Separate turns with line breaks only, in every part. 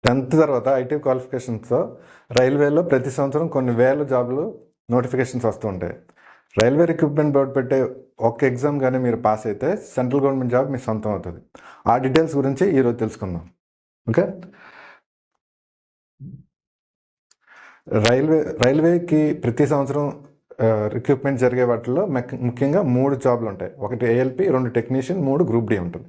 10th తర్వాత IT క్వాలిఫికేషన్స్తో రైల్వేలో ప్రతి సంవత్సరం కొన్ని వేల జాబ్లు నోటిఫికేషన్స్ వస్తూ ఉంటాయి. రైల్వే రిక్రూట్మెంట్ బోర్డు పెట్టే ఒక్క ఎగ్జామ్ కానీ మీరు పాస్ అయితే సెంట్రల్ గవర్నమెంట్ జాబ్ మీ సొంతం అవుతుంది. ఆ డీటెయిల్స్ గురించి ఈరోజు తెలుసుకుందాం. ఓకే, రైల్వేకి ప్రతి సంవత్సరం రిక్రూట్మెంట్ జరిగే వాటిల్లో ముఖ్యంగా 3 జాబ్లు ఉంటాయి. ఒకటి ఏఎల్పి, 2 టెక్నీషియన్, 3 గ్రూప్ డి ఉంటుంది.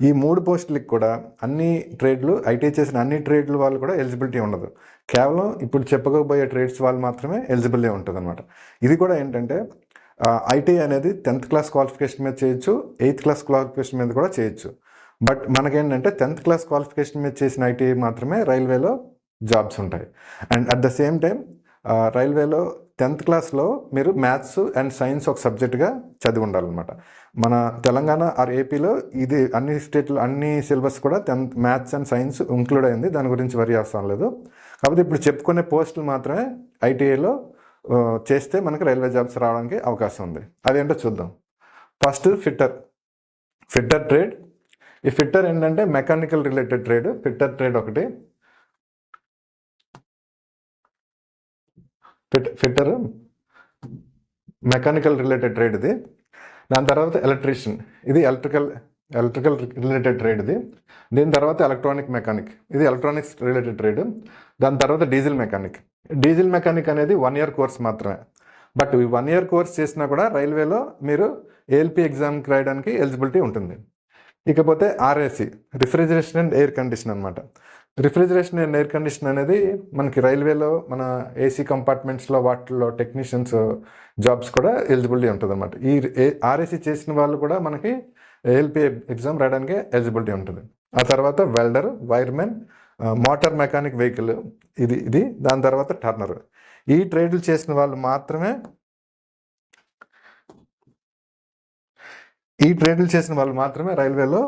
ఈ 3 పోస్టులకి కూడా అన్ని ట్రేడ్లు, ఐటీ చేసిన అన్ని ట్రేడ్లు వాళ్ళు కూడా ఎలిజిబిలిటీ ఉండదు. కేవలం ఇప్పుడు చెప్పుకోబోయే ట్రేడ్స్ వాళ్ళు మాత్రమే ఎలిజిబిలిటీ ఉంటుంది అనమాట. ఇది కూడా ఏంటంటే ఐటీ అనేది 10th క్లాస్ క్వాలిఫికేషన్ మీద చేయొచ్చు, 8th క్లాస్ క్వాలిఫికేషన్ మీద కూడా చేయొచ్చు. బట్ మనకేంటంటే 10th క్లాస్ క్వాలిఫికేషన్ మీద చేసిన ఐటీ మాత్రమే రైల్వేలో జాబ్స్ ఉంటాయి. And at the same time రైల్వేలో 10th క్లాస్లో మీరు మ్యాథ్స్ అండ్ సైన్స్ ఒక సబ్జెక్ట్గా చదివి ఉండాలన్నమాట. మన తెలంగాణ ఆర్ ఏపీలో ఇది అన్ని స్టేట్లో అన్ని సిలబస్ కూడా 10th maths and science include అయింది. దాని గురించి వరి అవసరం లేదు. కాకపోతే ఇప్పుడు చెప్పుకునే పోస్టులు మాత్రమే ఐటీఐలో చేస్తే మనకి రైల్వే జాబ్స్ రావడానికి అవకాశం ఉంది. అదేంటో చూద్దాం. First fitter trade. ఈ ఫిట్టర్ ఏంటంటే mechanical related trade. Fitter trade ఒకటి. ఫిట్టర్ మెకానికల్ రిలేటెడ్ ట్రేడ్ ఇది. దాని తర్వాత ఎలక్ట్రీషియన్, ఇది ఎలక్ట్రికల్ రిలేటెడ్ ట్రేడ్ ఇది. దీని తర్వాత ఎలక్ట్రానిక్ మెకానిక్, ఇది ఎలక్ట్రానిక్స్ రిలేటెడ్ ట్రేడ్. దాని తర్వాత డీజిల్ మెకానిక్ అనేది 1 year కోర్స్ మాత్రమే. బట్ ఈ 1 year కోర్స్ చేసినా కూడా రైల్వేలో మీరు ఏఎల్పి ఎగ్జామ్కి రాయడానికి ఎలిజిబిలిటీ ఉంటుంది. ఇకపోతే RAC, refrigeration and air condition అనమాట. రిఫ్రిజిరేషన్ అండ్ ఎయిర్ కండిషన్ అనేది మనకి రైల్వేలో మన ఏసీ కంపార్ట్మెంట్స్లో వాటిల్లో టెక్నీషియన్స్ జాబ్స్ కూడా ఎలిజిబిలిటీ ఉంటుంది అనమాట. ఈ ఆర్ఏసీ చేసిన వాళ్ళు కూడా మనకి ఏఎల్పి ఎగ్జామ్ రాయడానికి ఎలిజిబిలిటీ ఉంటుంది. ఆ తర్వాత welder, wiremen, motor mechanic vehicle ఇది. దాని తర్వాత టర్నర్. ఈ ట్రేడ్లు చేసిన వాళ్ళు మాత్రమే రైల్వేలో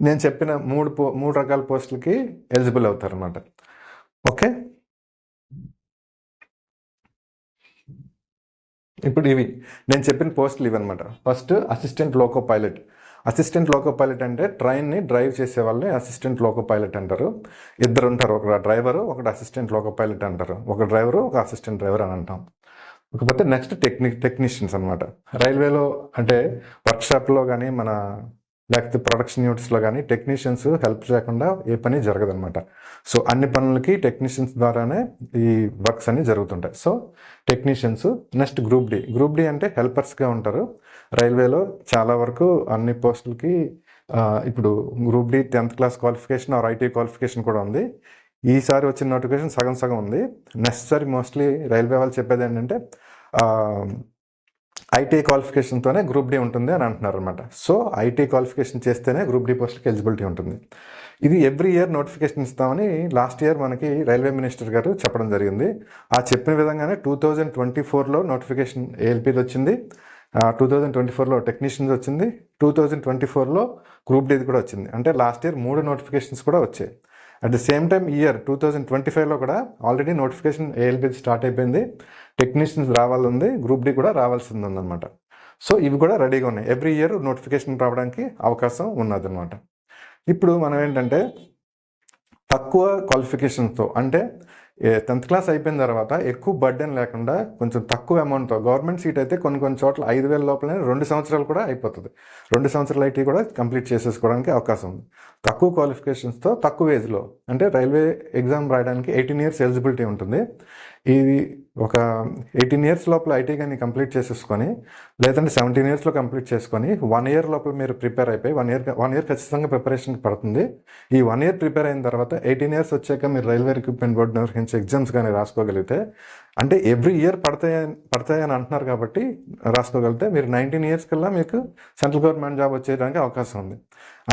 నేను చెప్పిన మూడు రకాల పోస్టులకి ఎలిజిబుల్ అవుతారు అనమాట. ఓకే, ఇప్పుడు ఇవి నేను చెప్పిన పోస్టులు ఇవన్నమాట. ఫస్ట్ అసిస్టెంట్ లోకో పైలట్ అంటే ట్రైన్ని డ్రైవ్ చేసే వాళ్ళని అసిస్టెంట్ లోకో పైలట్ అంటారు. 2 ఉంటారు, ఒక డ్రైవరు, ఒకటి అసిస్టెంట్ లోకో పైలట్ అంటారు. ఒక డ్రైవరు, ఒక అసిస్టెంట్ డ్రైవర్ అని అంటాం. ఇకపోతే నెక్స్ట్ టెక్నీషియన్స్ అనమాట. రైల్వేలో అంటే వర్క్షాప్లో కానీ లేకపోతే ప్రొడక్షన్ యూనిట్స్లో కానీ టెక్నీషియన్స్ హెల్ప్ లేకుండా ఏ పని జరగదనమాట. సో అన్ని పనులకి టెక్నీషియన్స్ ద్వారానే ఈ వర్క్స్ అన్ని జరుగుతుంటాయి. So technicians. Next group D అంటే హెల్పర్స్గా ఉంటారు. రైల్వేలో చాలా వరకు అన్ని పోస్టులకి ఇప్పుడు group D 10th class qualification or IT qualification కూడా ఉంది. ఈసారి వచ్చిన నోటిఫికేషన్ సగం ఉంది. నెక్స్ట్సారి మోస్ట్లీ రైల్వే వాళ్ళు చెప్పేది ఏంటంటే ఐటీ క్వాలిఫికేషన్తోనే గ్రూప్ డి ఉంటుంది అని అంటున్నారు అనమాట. సో ఐటీ క్వాలిఫికేషన్ చేస్తేనే గ్రూప్ డి పోస్ట్కి ఎలిజిబిలిటీ ఉంటుంది. ఇది ఎవ్రీ ఇయర్ నోటిఫికేషన్ ఇస్తామని లాస్ట్ ఇయర్ మనకి రైల్వే మినిస్టర్ గారు చెప్పడం జరిగింది. ఆ చెప్పిన విధంగానే 2024లో నోటిఫికేషన్ ఏఎల్పిది వచ్చింది, 2024లో టెక్నీషియన్స్ వచ్చింది, 2024లో గ్రూప్ డిది కూడా వచ్చింది. అంటే లాస్ట్ ఇయర్ 3 నోటిఫికేషన్స్ కూడా వచ్చాయి. అట్ ద సేమ్ టైం ఈ ఇయర్ 2025లో కూడా ఆల్రెడీ నోటిఫికేషన్ ఏఎల్పిది స్టార్ట్ అయిపోయింది. టెక్నీషియన్స్ రావాలంది, గ్రూప్ డి కూడా రావాల్సింది ఉందన్నమాట. సో ఇవి కూడా రెడీగా ఉన్నాయి. ఎవ్రీ ఇయర్ నోటిఫికేషన్ రావడానికి అవకాశం ఉన్నదన్నమాట. ఇప్పుడు మనం ఏంటంటే తక్కువ క్వాలిఫికేషన్తో, అంటే 10th క్లాస్ అయిపోయిన తర్వాత ఎక్కువ బర్డెన్ లేకుండా కొంచెం తక్కువ అమౌంట్తో, గవర్నమెంట్ సీట్ అయితే కొన్ని చోట్ల 5,000 లోపలనే 2 సంవత్సరాలు కూడా అయిపోతుంది. 2 సంవత్సరాల ఐటీ కూడా కంప్లీట్ చేసేసుకోవడానికి అవకాశం ఉంది. తక్కువ క్వాలిఫికేషన్స్తో తక్కువ ఏజ్లో, అంటే రైల్వే ఎగ్జామ్ రాయడానికి 18 years ఎలిజిబిలిటీ ఉంటుంది. ఇది ఒక 18 years లోపల ఐటీ కానీ కంప్లీట్ చేసేసుకొని, లేదంటే 17 yearsలో కంప్లీట్ చేసుకొని 1 year లోపల మీరు ప్రిపేర్ అయిపోయి 1 year ఖచ్చితంగా ప్రిపరేషన్కి పడుతుంది. ఈ 1 year ప్రిపేర్ అయిన తర్వాత 18 years వచ్చాక మీరు రైల్వే రిక్రూట్మెంట్ బోర్డు నిర్వహించే ఎగ్జామ్స్ కానీ రాసుకోగలిగితే, అంటే ఎవ్రీ ఇయర్ పడతాయని అంటున్నారు కాబట్టి రాసుకోగలిగితే మీరు 19 years కల్లా మీకు సెంట్రల్ గవర్నమెంట్ జాబ్ వచ్చేయడానికి అవకాశం ఉంది.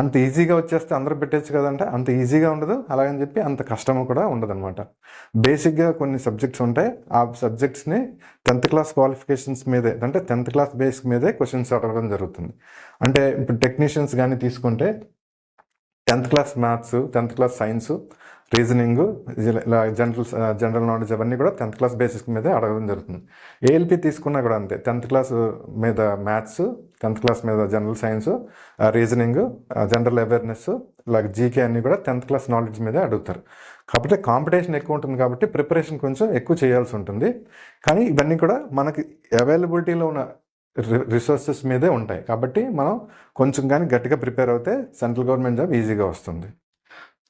అంత ఈజీగా వచ్చేస్తే అందరూ పెట్టచ్చు కదంటే అంత ఈజీగా ఉండదు. అలాగని చెప్పి అంత కష్టము కూడా ఉండదు అనమాట. బేసిక్గా కొన్ని సబ్జెక్ట్స్ ఉంటాయి. ఆ సబ్జెక్ట్స్ని 10th క్లాస్ క్వాలిఫికేషన్స్ మీదే, అంటే 10th క్లాస్ బేస్ మీదే క్వశ్చన్స్ అడగడం జరుగుతుంది. అంటే ఇప్పుడు టెక్నీషియన్స్ కానీ తీసుకుంటే 10th class maths, 10th class science, reasoning, ఇలా జనరల్ నాలెడ్జ్ అవన్నీ కూడా 10th క్లాస్ బేసిస్ మీదే అడగడం జరుగుతుంది. ఏఎల్పి తీసుకున్నా కూడా అంతే, 10th క్లాస్ మీద మ్యాథ్స్, 10th క్లాస్ మీద general science, reasoning, general awareness, ఇలాగ జీకే అన్నీ కూడా 10th క్లాస్ నాలెడ్జ్ మీదే అడుగుతారు. కాకపోతే కాంపిటీషన్ ఎక్కువ ఉంటుంది కాబట్టి ప్రిపరేషన్ కొంచెం ఎక్కువ చేయాల్సి ఉంటుంది. కానీ ఇవన్నీ కూడా మనకి అవైలబిలిటీలో ఉన్న రిసోర్సెస్ మీదే ఉంటాయి. కాబట్టి మనం కొంచెం కానీ గట్టిగా ప్రిపేర్ అవుతే సెంట్రల్ గవర్నమెంట్ జాబ్ ఈజీగా వస్తుంది.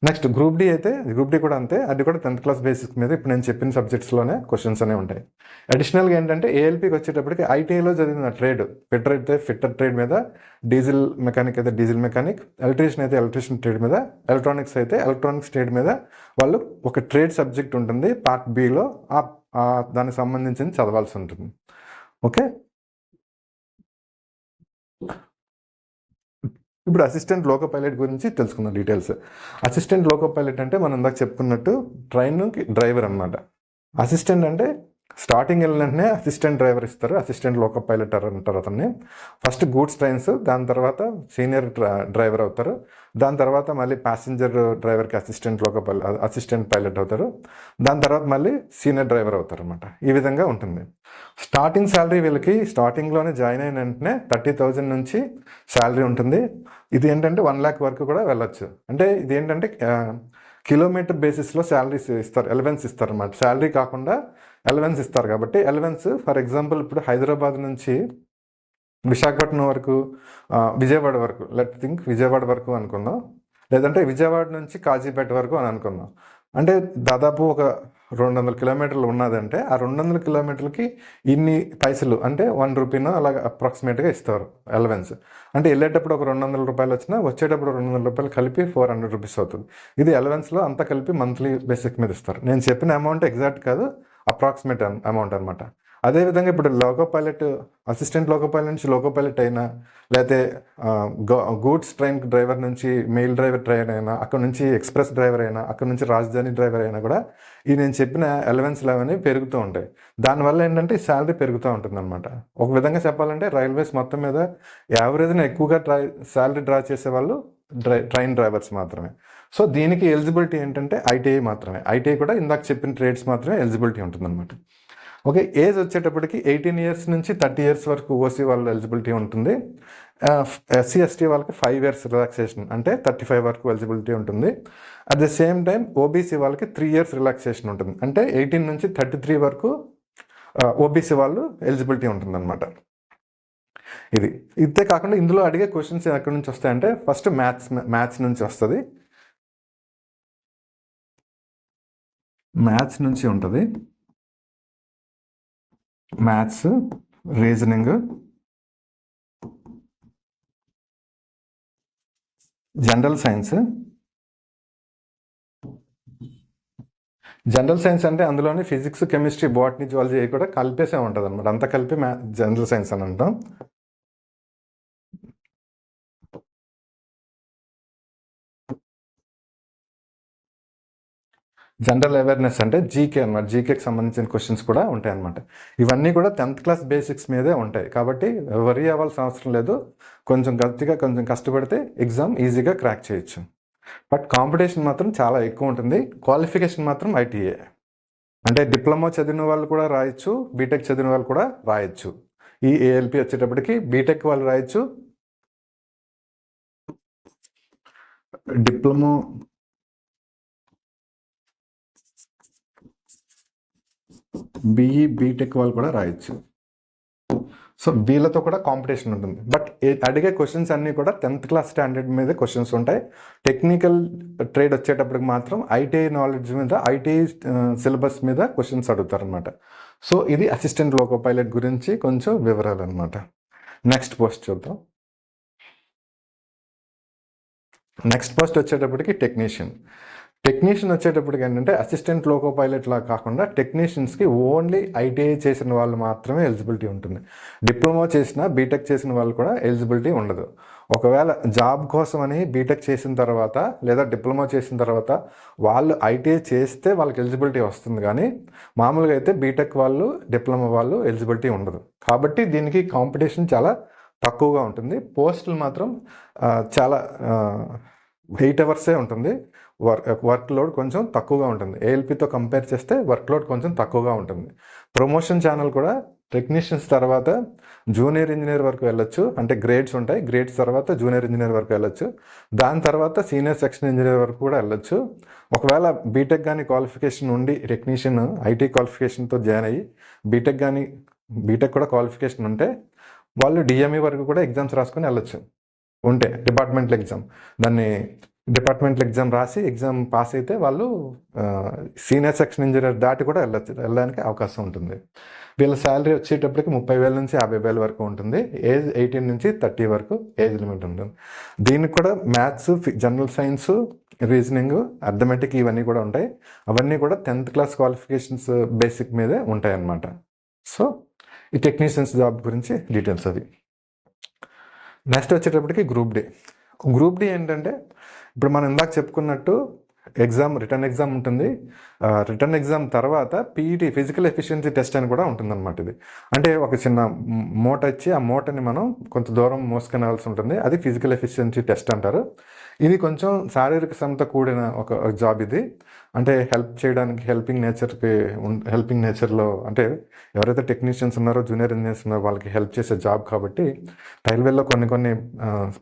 నెక్స్ట్ గ్రూప్ డి అయితే, గ్రూప్ డి కూడా అంతే, అది కూడా 10th క్లాస్ బేసిక్ మీద ఇప్పుడు నేను చెప్పిన సబ్జెక్ట్స్లోనే క్వశ్చన్స్ అనేవి ఉంటాయి. అడిషనల్గా ఏంటంటే ఏఎల్పికి వచ్చేటప్పటికి ఐటీఐలో చదివిన ట్రేడ్, ఫిట్టర్ అయితే ఫిట్టర్ ట్రేడ్ మీద, డీజిల్ మెకానిక్ అయితే డీజిల్ మెకానిక్, ఎలక్ట్రీషియన్ అయితే ఎలక్ట్రీషియన్ ట్రేడ్ మీద, ఎలక్ట్రానిక్స్ అయితే ఎలక్ట్రానిక్స్ ట్రేడ్ మీద వాళ్ళు ఒక ట్రేడ్ సబ్జెక్ట్ ఉంటుంది పార్ట్ బిలో, దానికి సంబంధించి చదవాల్సి ఉంటుంది. ఓకే, ఇప్పుడు అసిస్టెంట్ లోకో పైలట్ గురించి తెలుసుకుందాం డీటెయిల్స్. అసిస్టెంట్ లోకో పైలట్ అంటే మనం ఇందాక చెప్పుకున్నట్టు ట్రైన్కి డ్రైవర్ అనమాట. అసిస్టెంట్ అంటే స్టార్టింగ్ వెళ్ళిననే అసిస్టెంట్ డ్రైవర్ ఇస్తారు, అసిస్టెంట్ లోకో పైలట్ అంటారు అతన్ని. ఫస్ట్ గూడ్స్ ట్రైన్స్, దాని తర్వాత సీనియర్ డ్రైవర్ అవుతారు, దాని తర్వాత మళ్ళీ ప్యాసింజర్ డ్రైవర్కి అసిస్టెంట్ పైలట్ అవుతారు, దాని తర్వాత మళ్ళీ సీనియర్ డ్రైవర్ అవుతారు అనమాట. ఈ విధంగా ఉంటుంది. స్టార్టింగ్ శాలరీ వీళ్ళకి స్టార్టింగ్లోనే జాయిన్ అయిన వెంటనే 30,000 నుంచి శాలరీ ఉంటుంది. ఇది ఏంటంటే 1 lakh వరకు కూడా వెళ్ళొచ్చు. అంటే ఇది ఏంటంటే కిలోమీటర్ బేసిస్లో శాలరీస్ ఇస్తారు, ఎలవెన్స్ ఇస్తారు అన్నమాట. శాలరీ కాకుండా ఎలవెన్స్ ఇస్తారు. కాబట్టి ఎలవెన్స్ ఫర్ ఎగ్జాంపుల్ ఇప్పుడు హైదరాబాద్ నుంచి విశాఖపట్నం వరకు, విజయవాడ వరకు, విజయవాడ వరకు అనుకుందాం, లేదంటే విజయవాడ నుంచి కాజీపేట వరకు అని అనుకుందాం. అంటే దాదాపు ఒక 200 కిలోమీటర్లు ఉన్నదంటే ఆ 200 కిలోమీటర్లకి ఇన్ని పైసలు అంటే 1 రూపీనో అలాగ అప్రాక్సిమేట్గా ఇస్తారు ఎలవెన్స్. అంటే వెళ్ళేటప్పుడు ఒక 200 రూపాయలు వచ్చినా వచ్చేటప్పుడు 200 రూపాయలు కలిపి 400 రూపీస్ అవుతుంది. ఇది ఎలవెన్స్లో అంతా కలిపి మంత్లీ బేసిక్ మీద ఇస్తారు. నేను చెప్పిన అమౌంట్ ఎగ్జాక్ట్ కాదు, అప్రాక్సిమేట్ అమౌంట్ అనమాట. అదేవిధంగా ఇప్పుడు loco pilot, assistant loco pilot నుంచి లోకో పైలట్ అయినా, లేకపోతే గూడ్స్ ట్రైన్ డ్రైవర్ నుంచి మెయిల్ డ్రైవర్ ట్రైన్ అయినా, అక్కడ నుంచి ఎక్స్ప్రెస్ డ్రైవర్ అయినా, అక్కడ నుంచి రాజధాని డ్రైవర్ అయినా కూడా ఈ నేను చెప్పిన ఎలవెన్స్లు అవన్నీ పెరుగుతూ ఉంటాయి. దానివల్ల ఏంటంటే శాలరీ పెరుగుతూ ఉంటుంది అనమాట. ఒక విధంగా చెప్పాలంటే రైల్వేస్ మొత్తం మీద యావరేజ్ని ఎక్కువగా శాలరీ డ్రా చేసే వాళ్ళు ట్రైన్ డ్రైవర్స్ మాత్రమే. సో దీనికి ఎలిజిబిలిటీ ఏంటంటే ఐటీఐ మాత్రమే. ఐటీఐ కూడా ఇందాక చెప్పిన ట్రేడ్స్ మాత్రమే ఎలిజిబిలిటీ ఉంటుందన్నమాట. ఓకే, ఏజ్ వచ్చేటప్పటికి 18 years నుంచి 30 years వరకు ఓసీ వాళ్ళ ఎలిజిబిలిటీ ఉంటుంది. ఎస్సీ ఎస్టీ వాళ్ళకి 5 years రిలాక్సేషన్, అంటే 35 వరకు ఎలిజిబిలిటీ ఉంటుంది. At the same time OBC వాళ్ళకి 3 years రిలాక్సేషన్ ఉంటుంది, అంటే 18 నుంచి 33 వరకు ఓబీసీ వాళ్ళు ఎలిజిబిలిటీ ఉంటుందన్నమాట. ఇది ఇంతే కాకుండా ఇందులో అడిగే క్వశ్చన్స్ ఎక్కడి నుంచి వస్తాయంటే ఫస్ట్ మ్యాథ్స్ నుంచి వస్తుంది. మ్యాథ్స్ నుంచి ఉంటుంది, maths, reasoning, general science. General science అంటే అందులోనే ఫిజిక్స్, కెమిస్ట్రీ, బాటనీ, జువాలజీ కూడా కలిపేసే ఉంటుంది అనమాట. అంతా కలిపి జనరల్ సైన్స్ అని అంటాం. జనరల్ అవేర్నెస్ అంటే జీకే అనమాట. జీకేకి సంబంధించిన క్వశ్చన్స్ కూడా ఉంటాయి అనమాట. ఇవన్నీ కూడా 10th క్లాస్ బేసిక్స్ మీదే ఉంటాయి. కాబట్టి వరీ అవ్వాల్సిన అవసరం లేదు. కొంచెం కష్టపడితే ఎగ్జామ్ ఈజీగా క్రాక్ చేయొచ్చు. బట్ కాంపిటీషన్ మాత్రం చాలా ఎక్కువ ఉంటుంది. క్వాలిఫికేషన్ మాత్రం ఐటీఏ, అంటే డిప్లొమా చదివిన వాళ్ళు కూడా రాయొచ్చు, బీటెక్ చదివిన వాళ్ళు కూడా రాయొచ్చు. ఈ ఏఎల్పి వచ్చేటప్పటికి బీటెక్ వాళ్ళు రాయొచ్చు, డిప్లొమా బీఈ బీటెక్ వాళ్ళు కూడా రాయొచ్చు. సో వీళ్ళతో కూడా కాంపిటీషన్ ఉంటుంది. బట్ అడిగే క్వశ్చన్స్ అన్నీ కూడా 10th క్లాస్ స్టాండర్డ్ మీద క్వశ్చన్స్ ఉంటాయి. టెక్నికల్ ట్రేడ్ వచ్చేటప్పటికి మాత్రం ఐటీఐ నాలెడ్జ్ మీద, ఐటీఐ సిలబస్ మీద క్వశ్చన్స్ అడుగుతారనమాట. సో ఇది అసిస్టెంట్ లోకో పైలట్ గురించి కొంచెం వివరాలు అనమాట. నెక్స్ట్ పోస్ట్ చూద్దాం. నెక్స్ట్ పోస్ట్ వచ్చేటప్పటికి టెక్నీషియన్ వచ్చేటప్పటికి ఏంటంటే అసిస్టెంట్ లోకో పైలట్ లా కాకుండా టెక్నీషియన్స్కి ఓన్లీ ఐటీఐ చేసిన వాళ్ళు మాత్రమే ఎలిజిబిలిటీ ఉంటుంది. డిప్లొమా చేసిన, బీటెక్ చేసిన వాళ్ళు కూడా ఎలిజిబిలిటీ ఉండదు. ఒకవేళ జాబ్ కోసం అని బీటెక్ చేసిన తర్వాత లేదా డిప్లొమా చేసిన తర్వాత వాళ్ళు ఐటీఐ చేస్తే వాళ్ళకి ఎలిజిబిలిటీ వస్తుంది. కానీ మామూలుగా అయితే బీటెక్ వాళ్ళు, డిప్లొమా వాళ్ళు ఎలిజిబిలిటీ ఉండదు. కాబట్టి దీనికి కాంపిటీషన్ చాలా తక్కువగా ఉంటుంది. పోస్టులు మాత్రం చాలా 8 hours ఉంటుంది. వర్క్ లోడ్ కొంచెం తక్కువగా ఉంటుంది. ఏఎల్పితో కంపేర్ చేస్తే వర్క్ లోడ్ కొంచెం తక్కువగా ఉంటుంది. ప్రమోషన్ ఛానల్ కూడా టెక్నీషియన్స్ తర్వాత జూనియర్ ఇంజనీర్ వరకు వెళ్ళొచ్చు, అంటే గ్రేడ్స్ ఉంటాయి, గ్రేడ్స్ తర్వాత జూనియర్ ఇంజనీర్ వరకు వెళ్ళొచ్చు, దాని తర్వాత సీనియర్ సెక్షన్ ఇంజనీర్ వరకు కూడా వెళ్ళొచ్చు. ఒకవేళ బీటెక్ కానీ క్వాలిఫికేషన్ ఉండి టెక్నీషియన్ ఐటీ క్వాలిఫికేషన్తో జాయిన్ అయ్యి బీటెక్ కూడా క్వాలిఫికేషన్ ఉంటే వాళ్ళు డిఎంఈ వరకు కూడా ఎగ్జామ్స్ రాసుకొని వెళ్ళొచ్చు. ఉంటే డిపార్ట్మెంటల్ ఎగ్జామ్ రాసి ఎగ్జామ్ పాస్ అయితే వాళ్ళు సీనియర్ సెక్షన్ ఇంజనీర్ దాటి కూడా వెళ్ళడానికి అవకాశం ఉంటుంది. వీళ్ళ శాలరీ వచ్చేటప్పటికి 30,000 నుంచి 50,000 వరకు ఉంటుంది. ఏజ్ 18 నుంచి 30 వరకు ఏజ్ లిమిట్ ఉంటుంది. దీనికి కూడా maths, general science, reasoning, arithmetic ఇవన్నీ కూడా ఉంటాయి. అవన్నీ కూడా 10th క్లాస్ క్వాలిఫికేషన్స్ బేసిక్ మీదే ఉంటాయి అన్నమాట. సో ఈ టెక్నీషియన్స్ జాబ్ గురించి డీటెయిల్స్ అది. నెక్స్ట్ వచ్చేటప్పటికి గ్రూప్ డి ఏంటంటే ఇప్పుడు మనం ఇందాక చెప్పుకున్నట్టు రిటర్న్ ఎగ్జామ్ ఉంటుంది. రిటర్న్ ఎగ్జామ్ తర్వాత పీఈటీ ఫిజికల్ ఎఫిషియన్సీ టెస్ట్ అని కూడా ఉంటుందన్నమాట. ఇది అంటే ఒక చిన్న మూట ఇచ్చి ఆ మూటని మనం కొంత దూరం మోసుకెళ్ళాల్సి ఉంటుంది. అది ఫిజికల్ ఎఫిషియన్సీ టెస్ట్ అంటారు. ఇది కొంచెం శారీరక శ్రమతో కూడిన ఒక జాబ్ ఇది. అంటే హెల్పింగ్ నేచర్లో అంటే ఎవరైతే టెక్నీషియన్స్ ఉన్నారో, జూనియర్ ఇంజనీర్స్ ఉన్నారో వాళ్ళకి హెల్ప్ చేసే జాబ్ కాబట్టి రైల్వేలో కొన్ని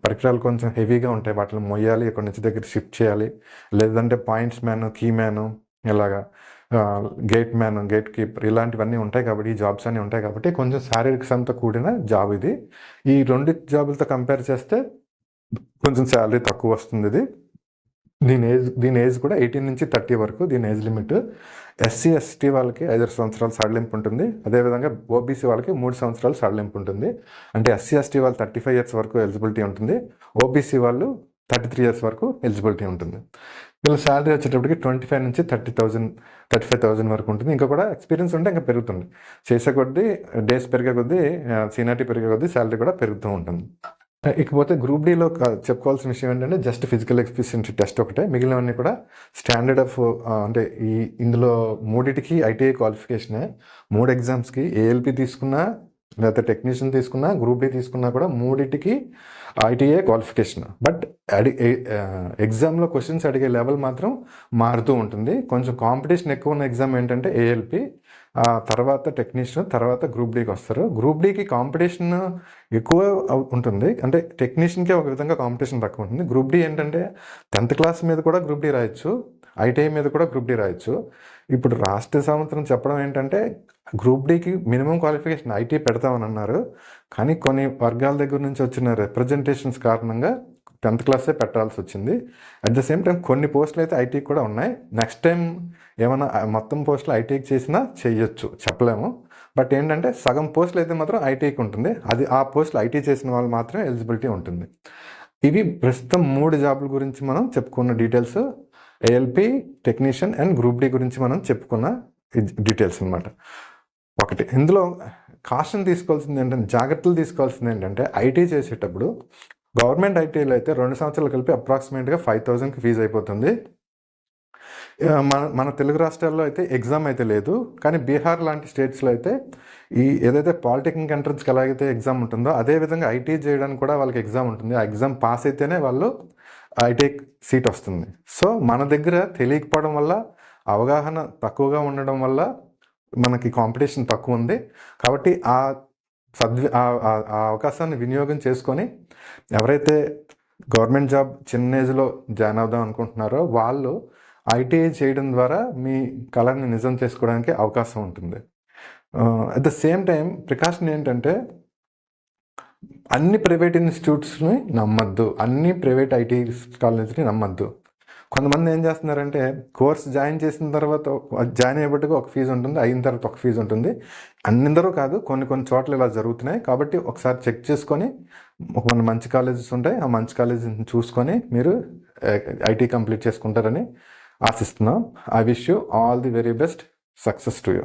పరికరాలు కొంచెం హెవీగా ఉంటాయి, వాటిని మొయ్యాలి, ఎక్కడి నుంచి దగ్గర షిఫ్ట్ చేయాలి, లేదంటే పాయింట్స్ మ్యాన్, కీ మ్యాన్, ఇలాగా గేట్ మ్యాన్, గేట్ కీపర్ ఇలాంటివన్నీ ఉంటాయి కాబట్టి, ఈ జాబ్స్ అన్నీ ఉంటాయి కాబట్టి కొంచెం శారీరక శ్రమతో కూడిన జాబ్ ఇది. ఈ రెండు జాబులతో కంపేర్ చేస్తే కొంచెం శాలరీ తక్కువ వస్తుంది. ఇది దీని ఏజ్ కూడా 18 నుంచి 30 వరకు దీని ఏజ్ లిమిట్. ఎస్సీ ఎస్టీ వాళ్ళకి 5 సంవత్సరాలు సడలింపు ఉంటుంది. అదేవిధంగా ఓబీసీ వాళ్ళకి 3 సంవత్సరాలు సడలింపు ఉంటుంది. అంటే ఎస్సీ ఎస్టీ వాళ్ళు 35 years వరకు ఎలిజిబిలిటీ ఉంటుంది. ఓబీసీ వాళ్ళు 33 years వరకు ఎలిజిబిలిటీ ఉంటుంది. వీళ్ళ శాలరీ వచ్చేటప్పటికి 25 నుంచి 35,000 వరకు ఉంటుంది. ఇంకా కూడా ఎక్స్పీరియన్స్ ఉంటే ఇంకా పెరుగుతుంది. చేసే కొద్దీ డేస్ పెరిగే కొద్దీ, సీనియారిటీ పెరిగే కొద్దీ శాలరీ కూడా పెరుగుతూ ఉంటుంది. ఇకపోతే గ్రూప్ డిలో చెప్పుకోవాల్సిన విషయం ఏంటంటే జస్ట్ ఫిజికల్ ఎఫిషియన్సీ టెస్ట్ ఒకటే, మిగిలినవన్నీ కూడా స్టాండర్డ్ ఆఫ్ అంటే ఇందులో మూడిటికి ఐటీఐ క్వాలిఫికేషనే. 3 ఎగ్జామ్స్కి ఏఎల్పి తీసుకున్నా, లేకపోతే టెక్నీషియన్ తీసుకున్నా, గ్రూప్ డి తీసుకున్నా కూడా మూడిటికి ఐటీఐ క్వాలిఫికేషన్. బట్ ఎగ్జామ్లో క్వశ్చన్స్ అడిగే లెవెల్ మాత్రం మారుతూ ఉంటుంది. కొంచెం కాంపిటీషన్ ఎక్కువ ఉన్న ఎగ్జామ్ ఏంటంటే ఏఎల్పి, తర్వాత టెక్నీషియన్, తర్వాత గ్రూప్ డికి వస్తారు. గ్రూప్ డికి కాంపిటీషన్ ఎక్కువ ఉంటుంది, అంటే టెక్నీషియన్కే ఒక విధంగా కాంపిటీషన్ తక్కువ ఉంటుంది. గ్రూప్ డి ఏంటంటే 10th క్లాస్ మీద కూడా గ్రూప్ డి రాయొచ్చు, ఐటీఐ మీద కూడా గ్రూప్ డి రాయొచ్చు. ఇప్పుడు రాష్ట్ర సంవత్సరం చెప్పడం ఏంటంటే గ్రూప్ డికి మినిమం క్వాలిఫికేషన్ ఐటీ పెడతామని అన్నారు, కానీ కొన్ని వర్గాల దగ్గర నుంచి వచ్చిన రిప్రజెంటేషన్స్ కారణంగా 10th క్లాసే పెట్టాల్సి వచ్చింది. అట్ ద సేమ్ టైం కొన్ని పోస్టులు అయితే ఐటీకి కూడా ఉన్నాయి. నెక్స్ట్ టైం ఏమైనా మొత్తం పోస్టులు ఐటీకి చేసినా చేయొచ్చు, చెప్పలేము. బట్ ఏంటంటే సగం పోస్టులు అయితే మాత్రం ఐటీకి ఉంటుంది. ఆ పోస్టులు ఐటీ చేసిన వాళ్ళు మాత్రమే ఎలిజిబిలిటీ ఉంటుంది. ఇవి ప్రస్తుతం 3 జాబుల గురించి మనం చెప్పుకున్న details. ALP, technician and group D గురించి మనం చెప్పుకున్న డీటెయిల్స్ అనమాట. ఒకటి ఇందులో జాగ్రత్తలు తీసుకోవాల్సింది ఏంటంటే ఐటీ చేసేటప్పుడు గవర్నమెంట్ ఐటీలో అయితే 2 సంవత్సరాలు కలిపి అప్రాక్సిమేట్గా 5,000కి ఫీజు అయిపోతుంది. మన తెలుగు రాష్ట్రాల్లో అయితే ఎగ్జామ్ అయితే లేదు, కానీ బీహార్ లాంటి స్టేట్స్లో అయితే ఏదైతే పాలిటెక్నిక్ ఎంట్రన్స్కి ఎలాగైతే ఎగ్జామ్ ఉంటుందో అదేవిధంగా ఐటీ చేయడానికి కూడా వాళ్ళకి ఎగ్జామ్ ఉంటుంది. ఆ ఎగ్జామ్ పాస్ అయితేనే వాళ్ళు ఐటీ సీట్ వస్తుంది. సో మన దగ్గర తెలియకపోవడం వల్ల, అవగాహన తక్కువగా ఉండడం వల్ల మనకి కాంపిటీషన్ తక్కువ ఉంది. కాబట్టి ఆ అవకాశాన్ని వినియోగం చేసుకొని ఎవరైతే గవర్నమెంట్ జాబ్ చిన్న ఏజ్లో జాయిన్ అవుదాం అనుకుంటున్నారో వాళ్ళు ఐటీఐ చేయడం ద్వారా మీ కళని నిజం చేసుకోవడానికి అవకాశం ఉంటుంది. At the same time precaution ఏంటంటే అన్ని ప్రైవేట్ ఇన్స్టిట్యూట్స్ని నమ్మద్దు, అన్ని ప్రైవేట్ ఐటీ కాలేజ్ని నమ్మద్దు. కొంతమంది ఏం చేస్తున్నారంటే కోర్స్ జాయిన్ చేసిన తర్వాత జాయిన్ అయ్యేటట్టుగా ఒక ఫీజు ఉంటుంది, అయిన తర్వాత ఒక ఫీజు ఉంటుంది. అందరూ కాదు, కొన్ని చోట్ల ఇలా జరుగుతున్నాయి. కాబట్టి ఒకసారి చెక్ చేసుకొని మన మంచి కాలేజెస్ ఉంటాయి, ఆ మంచి కాలేజెస్ని చూసుకొని మీరు ఐటీ కంప్లీట్ చేసుకుంటారని ఆశిస్తున్నాం. I wish you all the very best, success to you.